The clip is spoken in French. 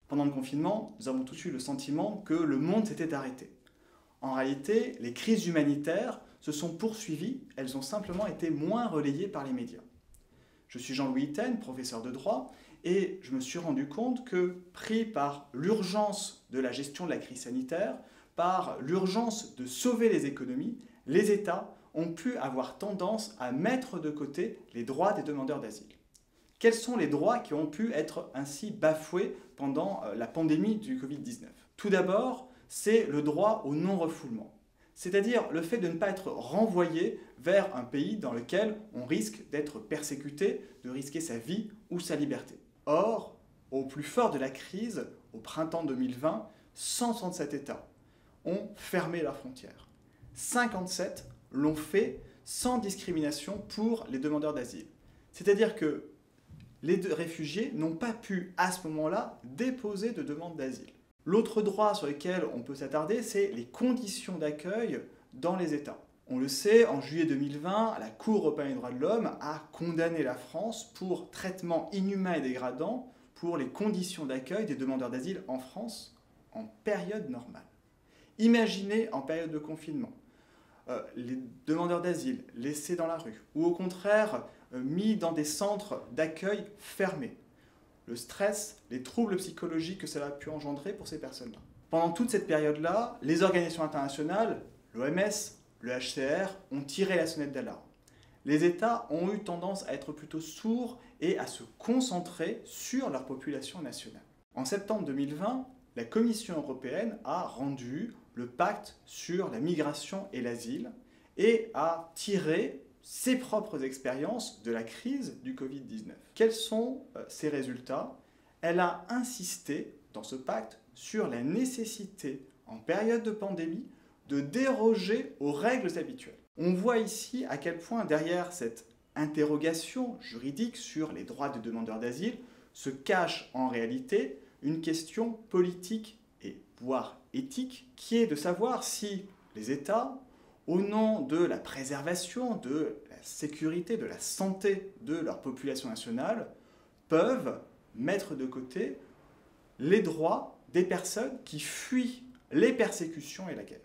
Pendant le confinement, nous avons tous eu le sentiment que le monde s'était arrêté. En réalité, les crises humanitaires se sont poursuivies, elles ont simplement été moins relayées par les médias. Je suis Jean-Louis Itten, professeur de droit, et je me suis rendu compte que, pris par l'urgence de la gestion de la crise sanitaire, par l'urgence de sauver les économies, les États ont pu avoir tendance à mettre de côté les droits des demandeurs d'asile. Quels sont les droits qui ont pu être ainsi bafoués pendant la pandémie du Covid-19 ? Tout d'abord, c'est le droit au non-refoulement, c'est-à-dire le fait de ne pas être renvoyé vers un pays dans lequel on risque d'être persécuté, de risquer sa vie ou sa liberté. Or, au plus fort de la crise, au printemps 2020, 167 États ont fermé leurs frontières. 57 l'ont fait sans discrimination pour les demandeurs d'asile. C'est-à-dire que les réfugiés n'ont pas pu, à ce moment-là, déposer de demande d'asile. L'autre droit sur lequel on peut s'attarder, c'est les conditions d'accueil dans les États. On le sait, en juillet 2020, la Cour européenne des droits de l'homme a condamné la France pour traitement inhumain et dégradant pour les conditions d'accueil des demandeurs d'asile en France en période normale. Imaginez en période de confinement, les demandeurs d'asile laissés dans la rue, ou au contraire mis dans des centres d'accueil fermés. Le stress, les troubles psychologiques que cela a pu engendrer pour ces personnes-là. Pendant toute cette période-là, les organisations internationales, l'OMS, le HCR, ont tiré la sonnette d'alarme. Les États ont eu tendance à être plutôt sourds et à se concentrer sur leur population nationale. En septembre 2020, la Commission européenne a rendu le pacte sur la migration et l'asile et a tiré ses propres expériences de la crise du Covid-19. Quels sont ces résultats ? Elle a insisté dans ce pacte sur la nécessité, en période de pandémie, de déroger aux règles habituelles. On voit ici à quel point derrière cette interrogation juridique sur les droits des demandeurs d'asile se cache en réalité une question politique et voire éthique qui est de savoir si les États, au nom de la préservation, de la sécurité, de la santé de leur population nationale, peuvent mettre de côté les droits des personnes qui fuient les persécutions et la guerre.